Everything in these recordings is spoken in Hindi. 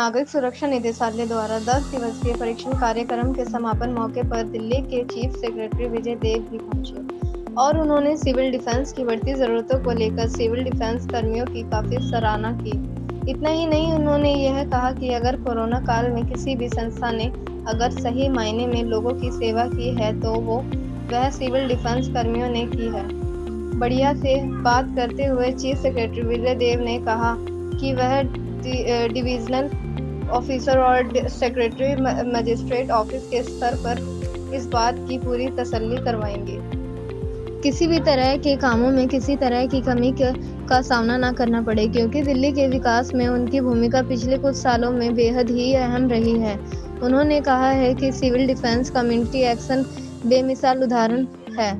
नागरिक सुरक्षा निदेशालय द्वारा 10 दिवसीय परीक्षण कार्यक्रम के समापन मौके पर दिल्ली के चीफ सेक्रेटरी विजय देव भी पहुंचे और उन्होंने सिविल डिफेंस की बढ़ती जरूरतों को लेकर सिविल डिफेंस कर्मियों की काफी सराहना की। इतना ही नहीं, उन्होंने यह कहा कि अगर कोरोना काल में किसी भी संस्था ने अगर सही मायने में लोगों की सेवा की है तो वह सिविल डिफेंस कर्मियों ने की है। बढ़िया से बात करते हुए चीफ सेक्रेटरी विजय देव ने कहा कि वह डिविजनल ऑफिसर और सेक्रेटरी मजिस्ट्रेट ऑफिस के स्तर पर इस बात की पूरी तसल्ली करवाएंगे किसी भी तरह के कामों में किसी तरह की कमी का सामना न करना पड़े, क्योंकि दिल्ली के विकास में उनकी भूमिका पिछले कुछ सालों में बेहद ही अहम रही है। उन्होंने कहा है कि सिविल डिफेंस कम्युनिटी एक्शन बेमिसाल उदाहरण है,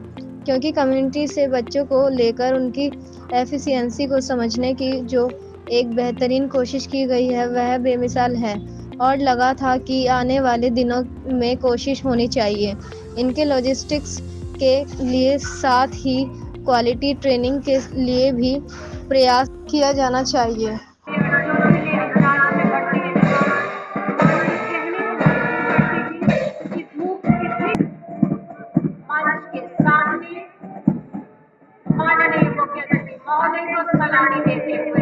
क्योंकि कम्युनिटी से बच्चों को लेकर उनकी एफिशिएंसी को समझने की जो एक बेहतरीन कोशिश की गई है वह बेमिसाल है और लगा था कि आने वाले दिनों में कोशिश होनी चाहिए इनके लॉजिस्टिक्स के लिए, साथ ही क्वालिटी ट्रेनिंग के लिए भी प्रयास किया जाना चाहिए। माननीय मुख्यमंत्री महोदय को सलामी देते हुए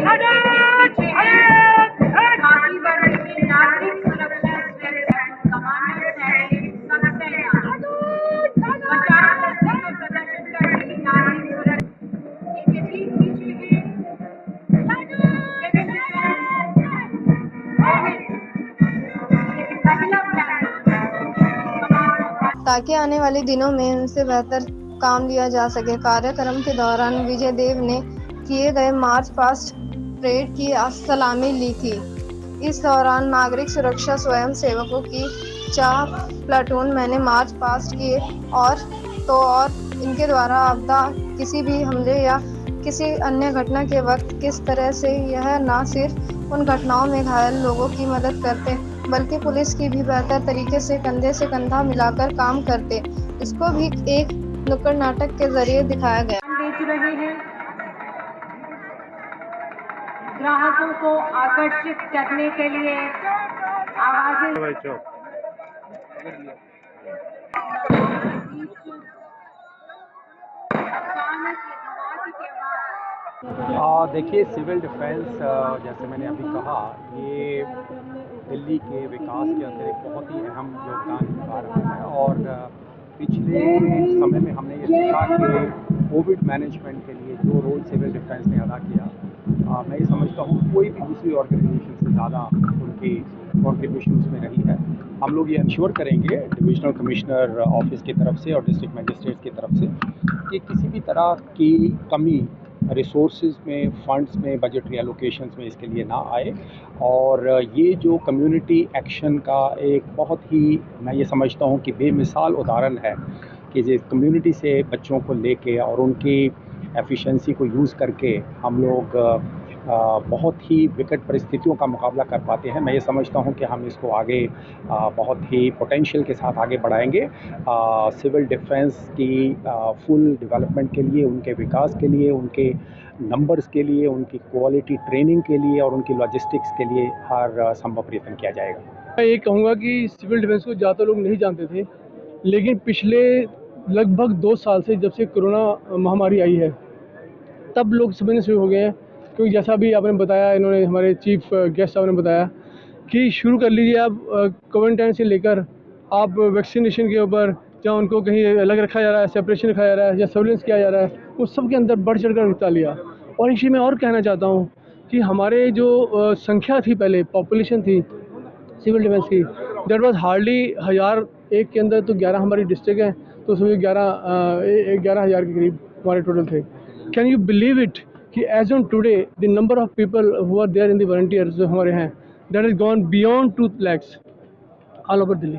खाकी वर्दी में नागरिक सुरक्षा कमांडर बचाव दस्ते का प्रदर्शन करने नागरिक सुरक्षा इनके ठीक पीछे सिविल ताकि आने वाले दिनों में इनसे बेहतर काम लिया जा सके। कार्यक्रम के दौरान विजय देव ने किए गए मार्च पास्ट परेड की सलामी ली थी। इस दौरान नागरिक सुरक्षा स्वयं सेवकों की 4 प्लाटून मैंने मार्च पास्ट किए और इनके द्वारा आपदा, किसी भी हमले या किसी अन्य घटना के वक्त किस तरह से यह न सिर्फ उन घटनाओं में घायल लोगों की मदद करते बल्कि पुलिस की भी बेहतर तरीके से कंधे से कंधा मिलाकर काम करते, इसको भी एक नुक्कड़ नाटक के जरिए दिखाया गया। बेच रहे हैं, ग्राहकों को आकर्षित करने के लिए आवाजें देखिए, सिविल डिफेंस जैसे मैंने अभी कहा, ये दिल्ली के विकास के अंदर एक बहुत ही अहम योगदान निभा रहा है और पिछले समय में हमने ये देखा कि कोविड मैनेजमेंट के लिए जो रोल सिविल डिफेंस ने अदा किया, मैं ये समझता हूँ कोई भी दूसरी ऑर्गेनाइजेशन से ज़्यादा उनकी कॉन्ट्रीब्यूशन उसमें रही है। हम लोग ये इंश्योर करेंगे डिविजनल कमिश्नर ऑफिस की तरफ से और डिस्ट्रिक्ट मजिस्ट्रेट्स की तरफ से कि किसी भी तरह की कमी रिसोर्सेज में, फंड्स में, बजटरी एलोकेशंस में इसके लिए ना आए। और ये जो कम्युनिटी एक्शन का एक बहुत ही, मैं ये समझता हूँ कि बेमिसाल उदाहरण है कि जिस कम्युनिटी से बच्चों को लेके और उनकी एफिशिएंसी को यूज़ करके हम लोग बहुत ही विकट परिस्थितियों का मुकाबला कर पाते हैं। मैं ये समझता हूं कि हम इसको आगे बहुत ही पोटेंशियल के साथ आगे बढ़ाएंगे। सिविल डिफेंस की फुल डेवलपमेंट के लिए, उनके विकास के लिए, उनके नंबर्स के लिए, उनकी क्वालिटी ट्रेनिंग के लिए और उनकी लॉजिस्टिक्स के लिए हर संभव प्रयत्न किया जाएगा। मैं ये कहूँगा कि सिविल डिफेंस को ज़्यादा लोग नहीं जानते थे, लेकिन पिछले लगभग 2 साल से जब से कोरोना महामारी आई है तब लोग समझने शुरू हो गए हैं। क्योंकि जैसा भी आपने बताया, इन्होंने हमारे चीफ गेस्ट साहब ने बताया कि शुरू कर लीजिए आप क्वारंटाइन से लेकर आप वैक्सीनेशन के ऊपर, जहाँ उनको कहीं अलग रखा जा रहा है, सेपरेशन रखा जा रहा है या सर्विलेंस किया जा रहा है, उस सब के अंदर बढ़ चढ़ कर हिस्सा लिया। और इसी में और कहना चाहता हूँ कि हमारे जो संख्या थी, पहले पॉपुलेशन थी सिविल डिफेंस की, दैट वाज हार्डली 1000। एक के अंदर तो 11 हमारी डिस्ट्रिक्ट है, तो उसमें 11,000 के करीब हमारे टोटल थे। कैन यू बिलीव इट कि as on today the number of people who are there in the volunteers जो हमारे हैं, that is gone beyond 2 lakhs all over Delhi.